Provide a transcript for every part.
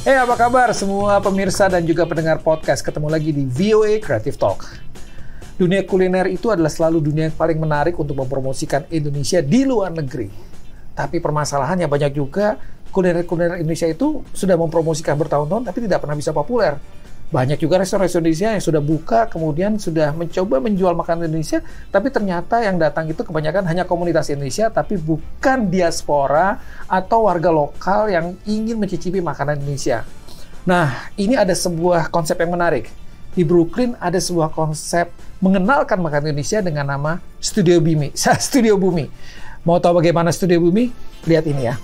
Apa kabar semua pemirsa dan juga pendengar podcast? Ketemu lagi di VOA Creative Talk. Dunia kuliner itu adalah selalu dunia yang paling menarik untuk mempromosikan Indonesia di luar negeri. Tapi permasalahannya banyak juga kuliner-kuliner Indonesia itu sudah mempromosikan bertahun-tahun tapi tidak pernah bisa populer. Banyak juga restoran-restoran Indonesia yang sudah buka, kemudian sudah mencoba menjual makanan Indonesia, tapi ternyata yang datang itu kebanyakan hanya komunitas Indonesia, tapi bukan diaspora atau warga lokal yang ingin mencicipi makanan Indonesia. Nah, ini ada sebuah konsep yang menarik. Di Brooklyn ada sebuah konsep mengenalkan makanan Indonesia dengan nama Studio Bumi. Studio Bumi. Mau tahu bagaimana Studio Bumi? Lihat ini ya.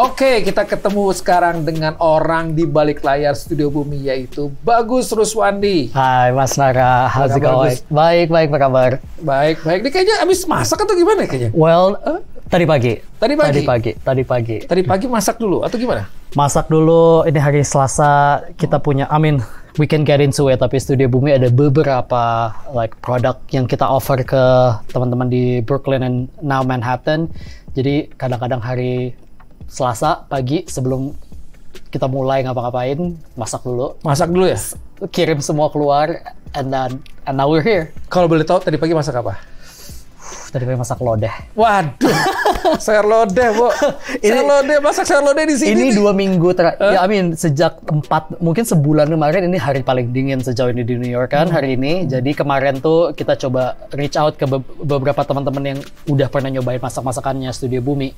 Oke, kita ketemu sekarang dengan orang di balik layar Studio Bumi, yaitu Bagus Ruswandi. Hai Mas Nara, how's it going? Baik, apa kabar? Baik. Ini kayaknya habis masak atau gimana kayaknya? Well, tadi pagi. Tadi pagi masak dulu atau gimana? Masak dulu, ini hari Selasa kita punya, we can get into it, tapi Studio Bumi ada beberapa produk yang kita offer ke teman-teman di Brooklyn and now Manhattan. Jadi kadang-kadang hari Selasa pagi sebelum kita mulai ngapa-ngapain, masak dulu ya? Kirim semua keluar, and now we're here. Kalau boleh tahu tadi pagi masak apa? Tadi pagi masak lodeh. Waduh, sayur lodeh, Bu. Masak sayur lodeh di sini. Ini 2 minggu terakhir. Sejak mungkin sebulan kemarin, ini hari paling dingin sejauh ini di New York kan hari ini. Jadi kemarin tuh kita coba reach out ke beberapa teman-teman yang udah pernah nyobain masak-masakannya Studio Bumi.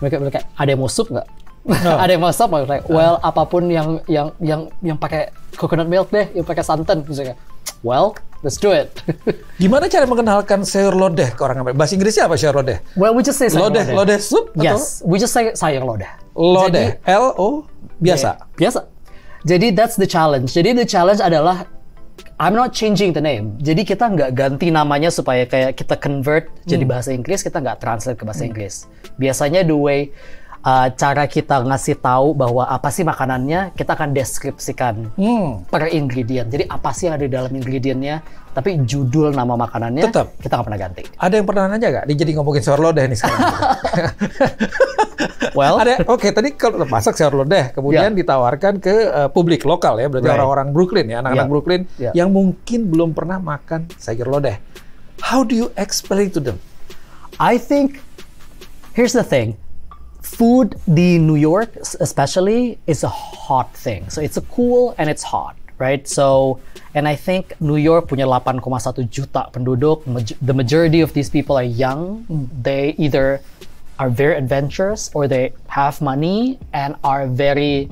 Mereka ada yang mau sup nggak? Ada yang mau sup nggak? Well, apapun yang pakai coconut milk deh, yang pakai santan, misalnya. Well, let's do it. Gimana cara mengenalkan sayur lodeh ke orang Amerika? Bahasa Inggrisnya apa sayur lodeh? Well, we just say sayur lodeh. Lodeh soup? Yes, we just say sayur lodeh. Lodeh, L-O, biasa? Biasa. Jadi that's the challenge. Jadi the challenge adalah I'm not changing the name. Jadi kita nggak ganti namanya supaya kayak kita convert jadi bahasa Inggris, kita nggak translate ke bahasa Inggris. Biasanya the way cara kita ngasih tahu bahwa apa sih makanannya, kita akan deskripsikan per ingredient. Jadi apa sih yang ada di dalam ingredientnya, tapi judul nama makanannya tetap kita nggak pernah ganti. Ada yang pernah nanya nggak? Dia jadi ngomongin sayur lodeh nih sekarang. Well, tadi kalau masak sayur lodeh, kemudian ditawarkan ke publik lokal ya, berarti orang-orang Brooklyn ya, anak-anak Brooklyn yang mungkin belum pernah makan sayur lodeh. How do you explain to them? I think here's the thing. Food di New York especially is a hot thing. So it's cool and it's hot, right? So, and I think New York punya 8,1 juta penduduk. The majority of these people are young. They either are very adventurous or they have money and are very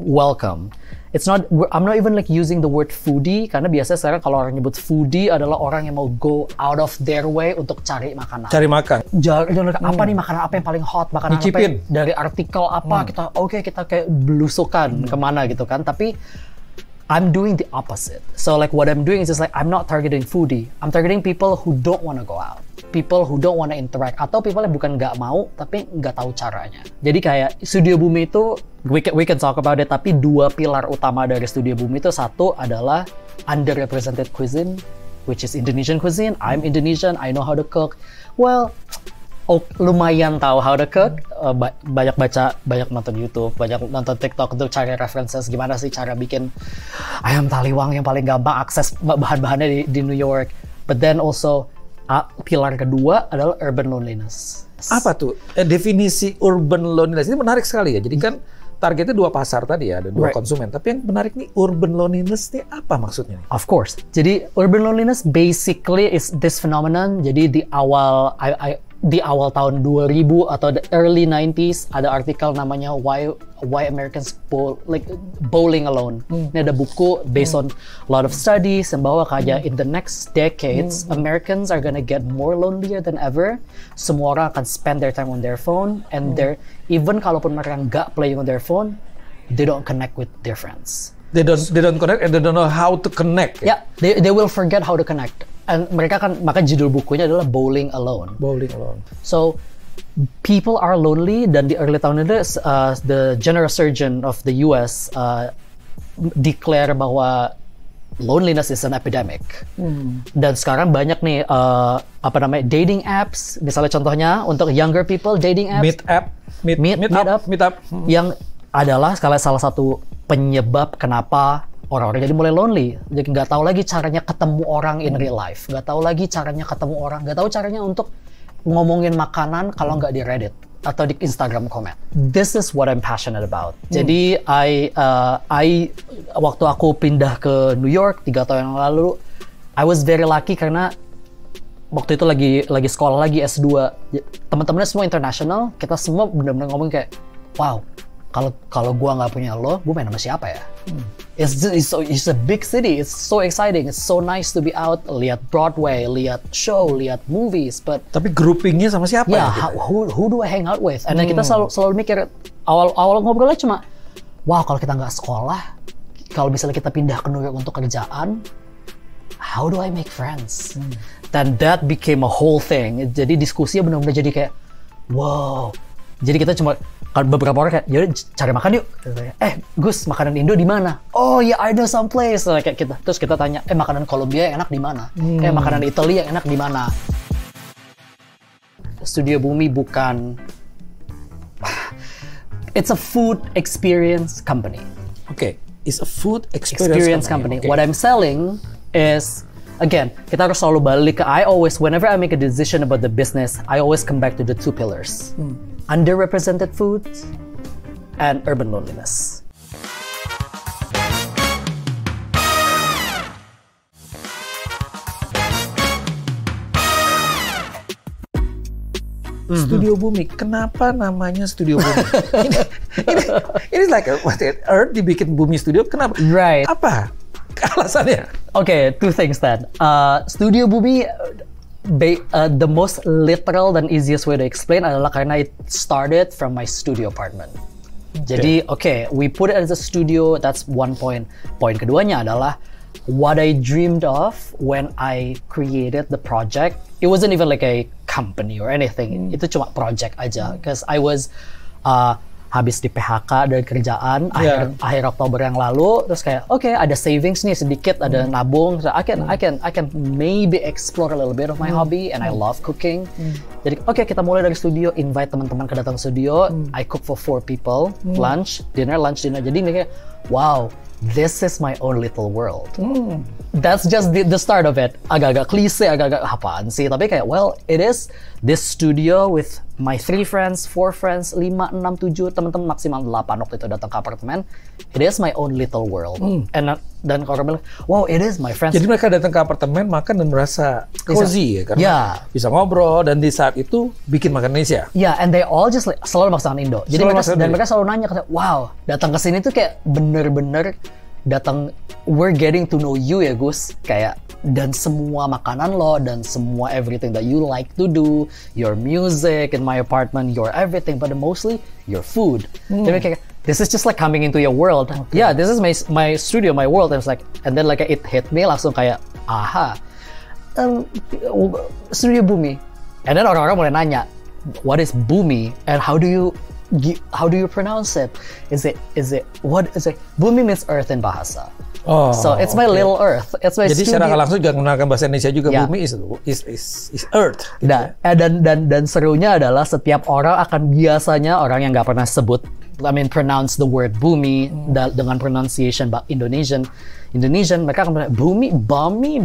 welcome. I'm not even using the word foodie, karena biasanya sekarang kalau orang nyebut foodie adalah orang yang mau go out of their way untuk cari makanan. Apa nih makanan apa yang paling hot, makanan apa yang, dari artikel apa kita kayak belusukan kemana gitu kan. Tapi I'm doing the opposite. So what I'm doing is just I'm not targeting foodie. I'm targeting people who don't want to go out. People who don't want to interact. Atau people yang bukan nggak mau, tapi nggak tahu caranya. Jadi kayak Studio Bumi itu, we can talk about it, tapi 2 pilar utama dari Studio Bumi itu, satu adalah underrepresented cuisine, which is Indonesian cuisine. I'm Indonesian, I know how to cook. Well, lumayan tahu how to cook, banyak baca, banyak nonton YouTube, banyak nonton TikTok untuk cari references gimana sih cara bikin ayam taliwang yang paling gampang akses bahan-bahannya di New York. But then also pilar kedua adalah urban loneliness. Apa tuh definisi urban loneliness? Ini menarik sekali ya. Jadi kan targetnya 2 pasar tadi ya, ada 2 konsumen. Tapi yang menarik nih, urban loneliness ini apa maksudnya? Of course. Jadi urban loneliness basically is this phenomenon. Jadi di awal tahun 2000 atau the early 90s ada artikel namanya Why Americans Bowling Alone. Ini ada buku based on a lot of studies yang bahwa kayak in the next decades Americans are gonna get more lonelier than ever. Semua orang akan spend their time on their phone and even kalaupun mereka nggak playing on their phone, they don't connect with their friends. They don't connect and they don't know how to connect. Yeah, they will forget how to connect. mereka kan, maka judul bukunya adalah Bowling Alone. Bowling Alone. So people are lonely, dan di early tahun itu the general surgeon of the US declare bahwa loneliness is an epidemic. Dan sekarang banyak nih dating apps, misalnya contohnya untuk younger people, dating apps, Meet up. yang adalah salah satu penyebab kenapa orang-orang jadi mulai lonely. Jadi nggak tahu lagi caranya ketemu orang in real life, nggak tahu lagi caranya ketemu orang, nggak tahu caranya untuk ngomongin makanan kalau nggak di Reddit atau di Instagram comment. This is what I'm passionate about. Jadi waktu aku pindah ke New York 3 tahun yang lalu, I was very lucky karena waktu itu lagi sekolah lagi S2. Teman-temannya semua international, kita semua benar-benar ngomong kayak, wow, kalau gua nggak punya lo, gua main sama siapa ya? It's a big city. It's so exciting. It's so nice to be out, lihat Broadway, lihat show, lihat movies. But tapi groupingnya sama siapa? Yeah, who do I hang out with? And then kita selalu mikir, awal ngobrolnya cuma, wow, kalau kita nggak sekolah, kalau misalnya kita pindah ke New York untuk kerjaan, how do I make friends? Dan that became a whole thing. Jadi diskusinya benar-benar jadi kayak, wow. Jadi kita cuma beberapa orang kayak, yaudah cari makan yuk. Gus, makanan Indo di mana? Oh ya, I know some place. Kayak kita, terus kita tanya, makanan Kolombia yang enak di mana? Makanan Italia yang enak di mana? Studio Bumi bukan, it's a food experience company. Okay, it's a food experience company. Okay. What I'm selling is, again, kita harus selalu balik ke, whenever I make a decision about the business, I always come back to the 2 pillars. Underrepresented foods and urban loneliness. Studio Bumi, kenapa namanya Studio Bumi? ini like Earth dibikin Bumi Studio, kenapa? Right. Apa alasannya? Okay, 2 things then. Studio Bumi, the most literal dan easiest way to explain adalah karena it started from my studio apartment. Jadi, we put it as a studio. That's one point. Poin keduanya adalah what I dreamed of when I created the project. It wasn't even like a company or anything. Itu cuma project aja. Because I was habis di PHK dari kerjaan akhir Oktober yang lalu, terus kayak ada savings nih sedikit, ada nabung, so I can maybe explore a little bit of my hobby, and I love cooking. Jadi kita mulai dari studio, invite teman-teman ke datang studio, I cook for 4 people, lunch, dinner. Jadi kayak, wow, this is my own little world. That's just the start of it. Agak-agak klise, agak-agak apaan sih, tapi kayak, well, it is this studio with my 3 friends, 4 friends, 5, 6, 7, teman-teman maksimal 8 waktu itu datang ke apartemen. It is my own little world. Dan kalau orang bilang, wow, it is my friends. Jadi mereka datang ke apartemen, makan dan merasa cozy ya, karena bisa ngobrol, dan di saat itu bikin makan Indonesia. And they all just selalu masakan Indo. Jadi mereka selalu nanya, wow, datang ke sini tuh kayak bener-bener datang, we're getting to know you ya Gus, kayak, dan semua makanan lo, dan semua everything that you like to do, your music in my apartment, your everything, but mostly your food. Jadi kayak, this is just like coming into your world. Yeah, this is my studio, my world. And it's like, and then like it hit me langsung kayak, Studio Bumi. And then orang-orang mulai nanya, what is Bumi and how do you pronounce it? Is it what is it? Bumi means earth in bahasa. So it's my little earth. It's my Jadi studio. secara langsung juga menggunakan bahasa Indonesia juga. Bumi is earth. Gitu. Dan serunya adalah setiap orang akan biasanya, orang yang nggak pernah pronounce the word bumi dengan pronunciation Indonesian, mereka akan bilang bumi, bumi,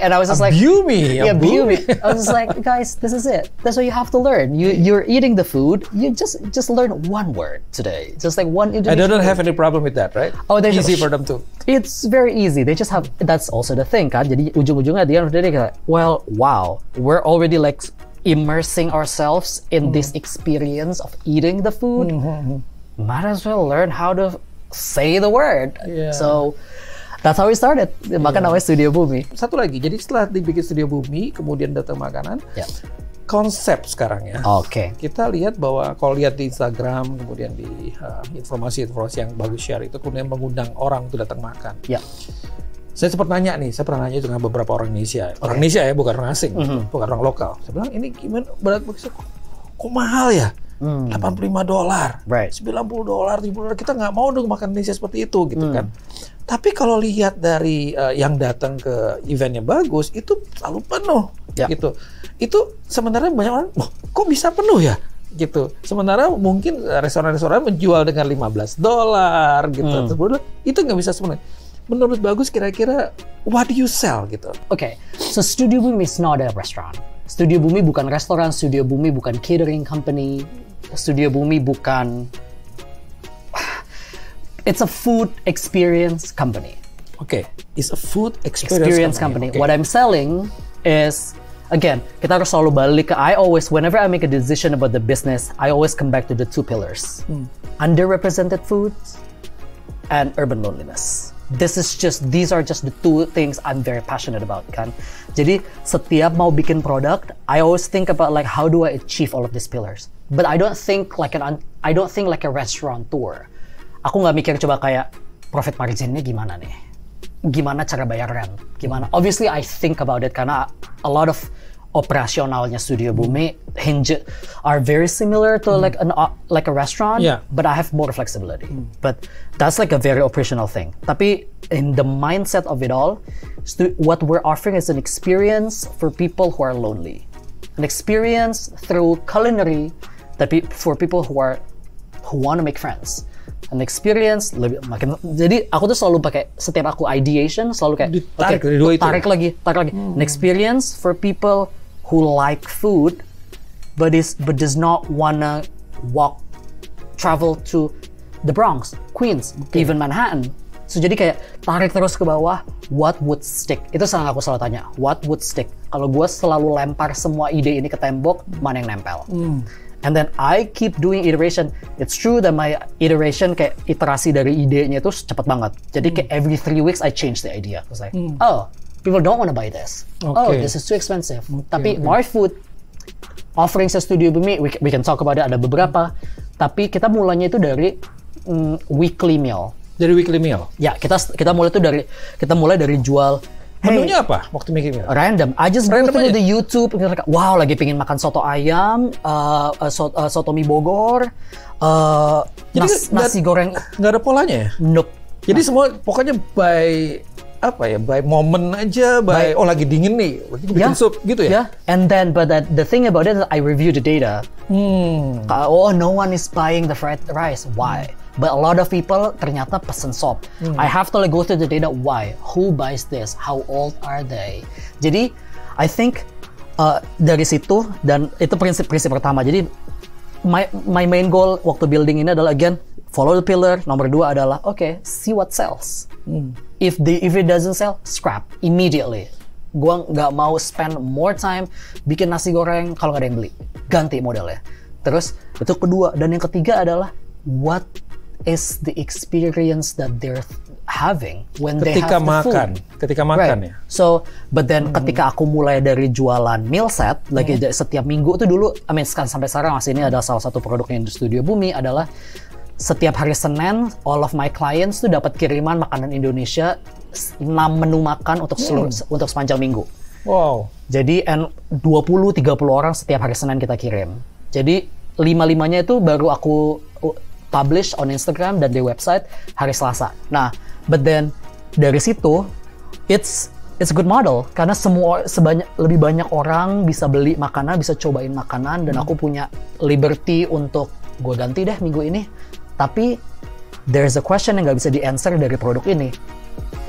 and I was just like, bumi. Bumi. I was just like, guys, this is it. That's what you have to learn. You're eating the food. You just learn one word today. Just like one Indonesian. I don't have any problem with that, right? They're easy for them too. It's very easy. They just have. That's also the thing, kan. Jadi ujung-ujungnya dia kayak, well, wow, we're already like immersing ourselves in this experience of eating the food. Might as well learn how to say the word. So that's how we started. Maka namanya Studio Bumi. Satu lagi, jadi setelah dibikin Studio Bumi, kemudian datang makanan, konsep sekarang ya. Kita lihat bahwa kalau lihat di Instagram, kemudian di informasi-informasi yang bagus share itu, kemudian mengundang orang untuk datang makan. Saya pernah nanya dengan beberapa orang Indonesia. Orang Indonesia ya, bukan orang asing, bukan orang lokal. Saya bilang, ini gimana berat bakso kok mahal ya? $85, Right. $90, $70, kita nggak mau dong makan Indonesia seperti itu gitu kan. Tapi kalau lihat dari yang datang ke eventnya bagus, itu selalu penuh gitu. Itu sebenarnya banyak orang, kok bisa penuh ya? Gitu. Sementara mungkin restoran-restoran menjual dengan $15 gitu. Itu nggak bisa sebenarnya. Menurut Bagus kira-kira what do you sell gitu? Okay, so Studio Bumi is not a restaurant. Studio Bumi bukan restoran, Studio Bumi bukan catering company, Studio Bumi bukan... It's a food experience company. Okay, it's a food experience company. Okay. What I'm selling is, again, kita harus selalu balik ke, whenever I make a decision about the business, I always come back to the two pillars. Underrepresented foods and urban loneliness. These are just the two things I'm very passionate about, kan. Jadi setiap mau bikin produk, I always think about like how do I achieve all of these pillars. But I don't think like a restaurateur. Aku nggak mikir coba kayak profit marginnya gimana nih, gimana cara bayar rent, gimana. Obviously I think about it karena a lot of operasionalnya Studio Bumi are very similar to like a restaurant, but I have more flexibility. But that's like a very operational thing. Tapi in the mindset of it all, what we're offering is an experience for people who are lonely, an experience through culinary for people who want to make friends. An experience jadi aku tuh selalu pakai setiap aku ideation selalu kayak tarik lagi. An experience for people who like food but does not wanna travel to the Bronx, Queens, even Manhattan. So jadi kayak tarik terus ke bawah, what would stick? Itu aku selalu tanya, what would stick? Kalau gue selalu lempar semua ide ini ke tembok, mana yang nempel? And then I keep doing iteration. It's true that my iteration kayak iterasi dari idenya itu cepat banget. Jadi kayak every 3 weeks I change the idea. It's like, people don't want to buy this. This is too expensive. Tapi Mar Food offering sa Studio Bumi, we can talk about it. Ada beberapa. Tapi kita mulanya itu dari weekly meal. Dari weekly meal? Ya, kita mulai dari jual. Menunya apa waktu mikirnya? Random. I just go through the YouTube. Wow, lagi pengen makan soto ayam, soto mie Bogor, nasi goreng. Nggak ada polanya ya? Nope. Jadi semua pokoknya by moment aja, lagi dingin nih, bikin sup gitu ya? Yeah. And then, but the thing about it is I review the data. No one is buying the fried rice. Why? But a lot of people ternyata pesen sop. I have to go through the data. Why? Who buys this? How old are they? Jadi, I think dari situ, dan itu prinsip pertama. Jadi, my main goal waktu building ini adalah, again, follow the pillar. Nomor 2 adalah, see what sells. If it doesn't sell, scrap immediately. Gua nggak mau spend more time bikin nasi goreng kalau nggak ada yang beli. Ganti modelnya. Terus, itu kedua. Dan yang ketiga adalah, what is the experience that they're having when they have the food. Ketika makan ya. So, but then ketika aku mulai dari jualan meal set, lagi setiap minggu itu dulu, sampai sekarang masih ini adalah salah satu produknya di Studio Bumi adalah setiap hari Senin, all of my clients tuh dapat kiriman makanan Indonesia 6 menu makan untuk untuk sepanjang minggu. Wow. Jadi 20-30 orang setiap hari Senin kita kirim. Jadi 5-5-nya itu baru aku publish on Instagram dan di website hari Selasa. Nah, but then dari situ it's a good model karena lebih banyak orang bisa beli makanan, bisa cobain makanan dan aku punya liberty untuk gue ganti deh minggu ini. Tapi there's a question yang nggak bisa di-answer dari produk ini.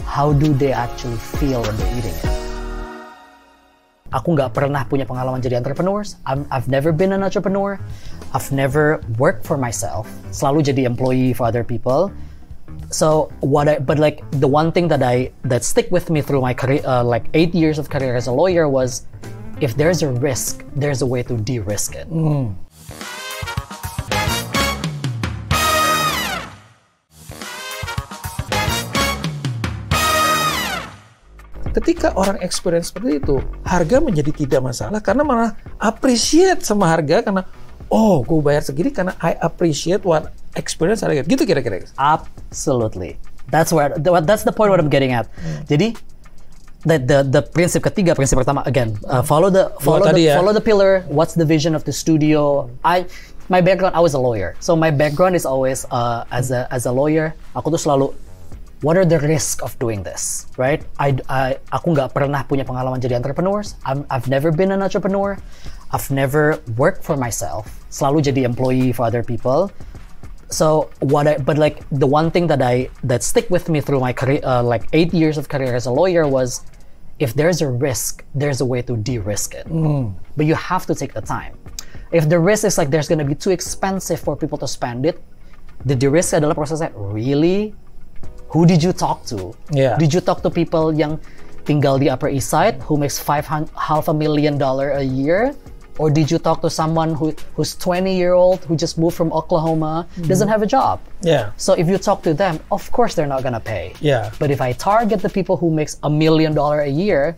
How do they actually feel when they're eating it? Aku nggak pernah punya pengalaman jadi entrepreneurs. I've never been an entrepreneur. I've never worked for myself. Selalu jadi employee for other people. So but like the one thing that stick with me through my career, like 8 years of career as a lawyer was, if there's a risk, there's a way to de-risk it. Ketika orang experience seperti itu, harga menjadi tidak masalah karena malah appreciate sama harga karena gue bayar segini karena I appreciate what experience harga gitu kira-kira. Absolutely. That's the point what I'm getting at. Jadi the prinsip ketiga, prinsip pertama again, follow the pillar. What's the vision of the studio? My background, I was a lawyer, so my background is always as a lawyer. Aku tuh selalu, what are the risks of doing this, right? Aku nggak pernah punya pengalaman jadi entrepreneurs. I've never been an entrepreneur. I've never worked for myself. Selalu jadi employee for other people. So but like the one thing that stick with me through my career, like 8 years of career as a lawyer, was if there's a risk, there's a way to de-risk it. But you have to take the time. If the risk is like there's gonna be too expensive for people to spend it, the de-risk adalah prosesnya really. Who did you talk to? Yeah. Did you talk to people yang tinggal di Upper East Side who makes $500,000 a year? Or did you talk to someone who's 20-year-old who just moved from Oklahoma, doesn't have a job? Yeah. So if you talk to them, of course they're not gonna pay. Yeah. But if I target the people who makes $1 million a year,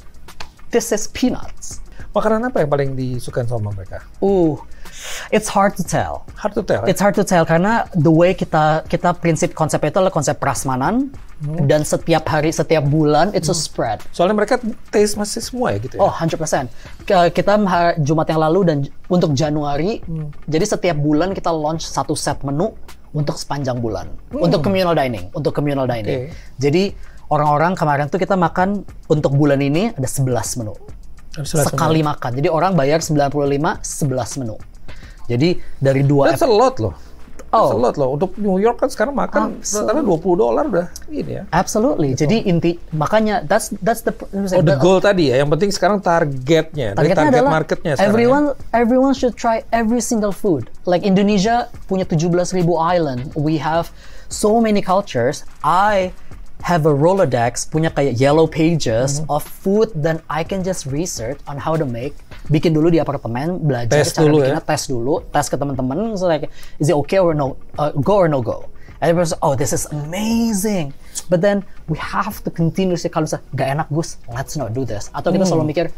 this is peanuts. Makanan apa yang paling disukai sama mereka? It's hard to tell. Hard to tell. It's hard to tell karena the way kita prinsip konsep itu adalah konsep prasmanan dan setiap hari, setiap bulan it's a spread. Soalnya mereka taste masih semua ya gitu ya? Oh, 100%. Kita Jumat yang lalu dan untuk Januari, jadi setiap bulan kita launch satu set menu untuk sepanjang bulan. Untuk communal dining. Okay. Jadi orang-orang kemarin tuh kita makan untuk bulan ini ada 11 menu. Sekali makan. Jadi orang bayar 95, 11 menu. Jadi dari That's a lot loh. That's a lot loh. Untuk New York kan sekarang makan rata-rata $20 udah ini ya. Absolutely. Gitu. Jadi makanya that's the goal tadi ya. Yang penting sekarang target adalah marketnya sekarang. Everyone should try every single food. Like Indonesia punya 17,000 island. We have so many cultures. I have a Rolodex, punya kayak yellow pages of food, then I can just research on how to make. Bikin dulu di apartemen, belajar cara bikinnya, tes ke teman-teman, so like, is it okay or no, go or no go. And everyone says, oh, this is amazing. But then we have to continuously, kalau misalnya gak enak Gus, let's not do this. Atau kita selalu mikir,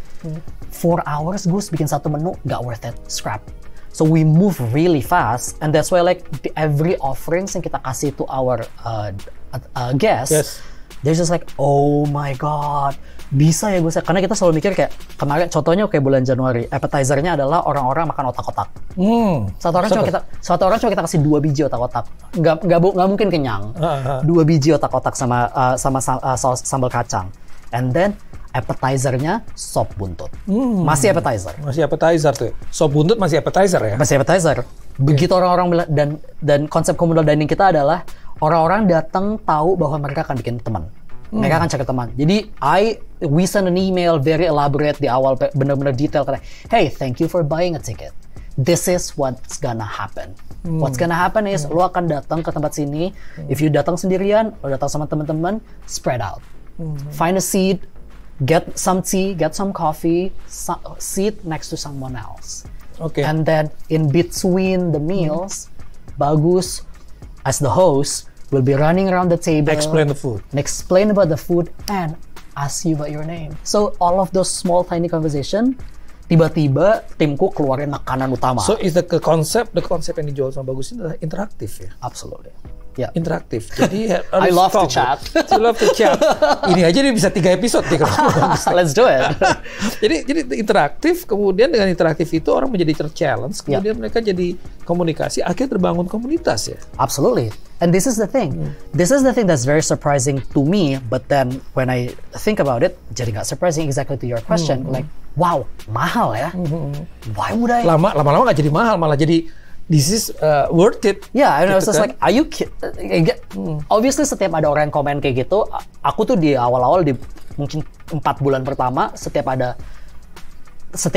4 hours Gus bikin satu menu, gak worth it, scrap. So we move really fast, and that's why like every offerings yang kita kasih to our guests, they're just like, oh my god, bisa ya Gus? Karena kita selalu mikir kayak kemarin, contohnya kayak bulan Januari, appetizer-nya adalah orang-orang makan otak-otak. Satu orang cuma kita kasih 2 biji otak-otak, nggak mungkin kenyang. 2 biji otak-otak sama sambal kacang, and then appetizer-nya sop buntut. Masih appetizer tuh. Sop buntut masih appetizer ya? Masih appetizer. Begitu orang-orang bilang, dan konsep communal dining kita adalah orang-orang datang tahu bahwa mereka akan bikin teman. Mereka akan cari teman. Jadi we send an email very elaborate di awal, benar-benar detail kayak, hey, thank you for buying a ticket. This is what's gonna happen. What's gonna happen is lo akan datang ke tempat sini. If you datang sendirian, lo datang sama teman-teman, spread out. Find a seat, get some tea, get some coffee, sit next to someone else. Okay. And then in between the meals, Bagus as the host will be running around the table, explain the food, explain about the food, and ask you about your name. So all of those small tiny conversation, tiba-tiba timku keluarin makanan utama. So is the concept yang dijual sama Bagus ini adalah interaktif ya? Absolutely. Yeah. Interaktif. Jadi I love to chat. You love to chat. Ini aja dia bisa 3 episode nih kalau Let's do it. jadi interaktif, kemudian dengan interaktif itu orang menjadi ter-challenge, kemudian mereka jadi komunikasi, akhirnya terbangun komunitas ya. Absolutely. And this is the thing. This is the thing that's very surprising to me, but then when I think about it, jadi nggak surprising exactly to your question. Like, wow, mahal ya. Why would I? Lama-lama nggak jadi mahal, malah jadi this is worth it. Yeah, and I was just like, are you obviously setiap ada orang yang komen kayak gitu, aku tuh di awal-awal di mungkin 4 bulan pertama setiap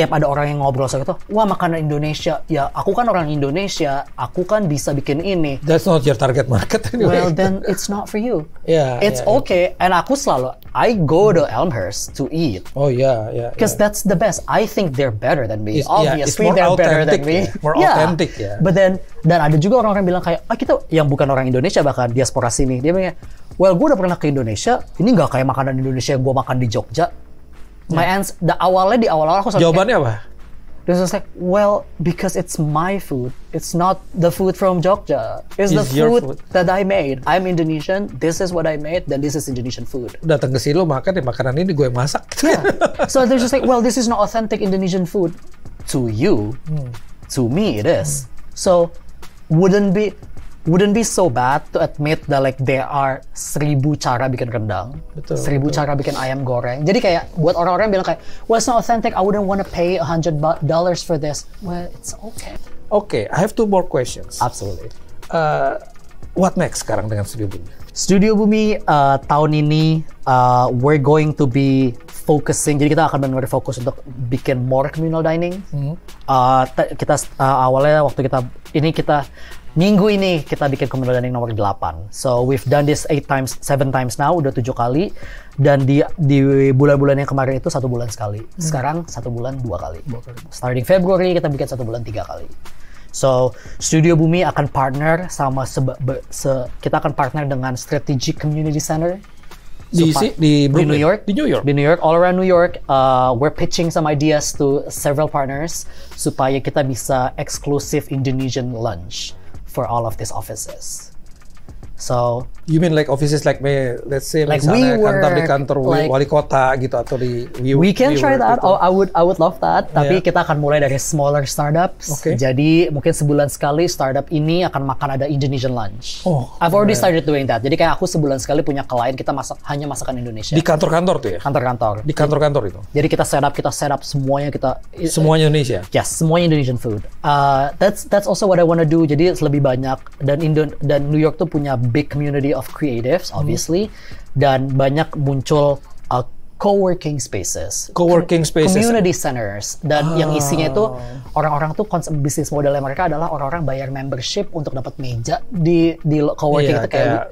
ada orang yang ngobrol soal itu, wah makanan Indonesia, ya aku kan orang Indonesia, aku kan bisa bikin ini. That's not your target market anyway. Well then it's not for you. Yeah, it's okay. And aku selalu, I go to Elmhurst to eat. Oh yeah. Because that's the best. I think they're better than me. Obviously it's they're better than me. More authentic ya. But then, dan ada juga orang-orang bilang kayak, kita yang bukan orang Indonesia bahkan diaspora sini, dia bilang, well gue udah pernah ke Indonesia, ini nggak kayak makanan Indonesia yang gue makan di Jogja. My answer, di awal aku jawabannya apa? This is like, well, because it's my food. It's not the food from Jogja. It's the your food that I made. I'm Indonesian. This is what I made. Then this is Indonesian food. Datang ke sini lo makan makanan ini gue yang masak. Yeah. So they're just like, well, this is not authentic Indonesian food. To you, to me, it is. So wouldn't be so bad to admit that like there are 1000 cara bikin rendang, 1000 cara bikin ayam goreng. Jadi kayak buat orang-orang bilang kayak, well, it's not authentic. I wouldn't want to pay $100 for this. Well, it's okay. Okay, I have 2 more questions. Absolutely. What next sekarang dengan Studio Bumi? Studio Bumi tahun ini we're going to be focusing. Jadi kita akan benar-benar fokus untuk bikin more communal dining. Kita awalnya waktu kita minggu ini kita bikin communal dining nomor 8. So we've done this 7 times now, udah 7 kali. Dan di bulan-bulan yang kemarin itu 1 bulan sekali. Sekarang 1 bulan 2 kali. Starting February kita bikin 1 bulan 3 kali. So Studio Bumi akan partner sama kita akan partner dengan Strategic Community Center di New York. Di New York, all around New York. We're pitching some ideas to several partners supaya kita bisa exclusive Indonesian lunch for all of these offices. So you mean like offices like let's say like misalnya kantor di kantor like, wali kota gitu atau di we can try that. Gitu. Oh, I would love that. Tapi kita akan mulai dari smaller startups. Okay. Jadi mungkin sebulan sekali startup ini akan makan ada Indonesian lunch. I've already started doing that. Jadi kayak aku sebulan sekali punya klien kita hanya masakan Indonesia. Di kantor-kantor tuh ya? Kantor-kantor. Di kantor-kantor itu. Jadi kita setup semuanya semuanya Indonesia. Yes, semuanya Indonesian food. That's also what I want to do. Jadi lebih banyak dan New York tuh punya big community of creatives obviously dan banyak muncul co-working spaces, community centers dan yang isinya itu orang-orang tuh konsep bisnis modelnya mereka adalah orang-orang bayar membership untuk dapat meja di co-working itu kayak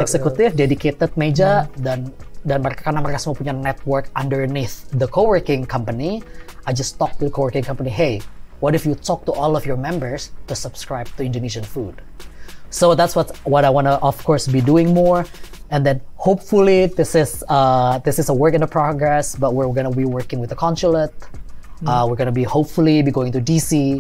eksekutif dedicated meja dan mereka karena mereka semua punya network underneath the co-working company. I just talk to the co-working company, hey, what if you talk to all of your members to subscribe to Indonesian food? So that's what I want to, of course, be doing more, and then hopefully this is a work in progress. But we're gonna be working with the consulate. We're gonna be hopefully going to DC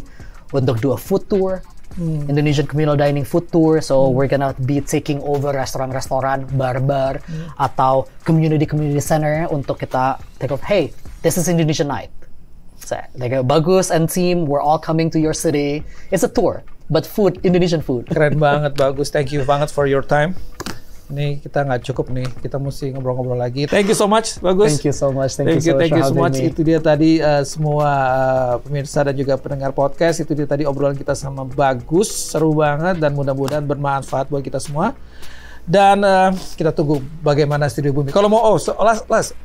untuk do a food tour, Indonesian communal dining food tour. So we're gonna be taking over restoran-restoran, bar-bar, atau community center untuk kita take off. Hey, this is Indonesian night. So, like Bagus and team, we're all coming to your city. It's a tour. But food, Indonesian food. Keren banget, Bagus. Thank you banget for your time. Ini kita nggak cukup nih, kita mesti ngobrol-ngobrol lagi. Thank you so much, Bagus. Thank you so much. Thank you so much. Itu dia tadi semua pemirsa dan juga pendengar podcast. Itu dia tadi obrolan kita sama Bagus. Seru banget dan mudah-mudahan bermanfaat buat kita semua. Dan kita tunggu bagaimana Studio Bumi. Kalau mau,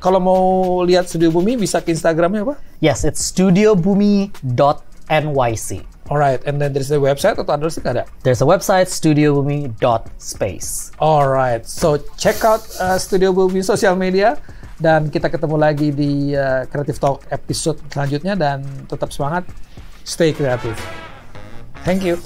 kalau mau lihat Studio Bumi bisa ke Instagramnya apa? Yes, it's studiobumi.nyc. Alright, and then there's a website atau addressnya nggak ada? There's a website, studiobumi.space. Alright, so check out Studio Bumi sosial media. Dan kita ketemu lagi di Creative Talk episode selanjutnya. Dan tetap semangat, stay kreatif. Thank you.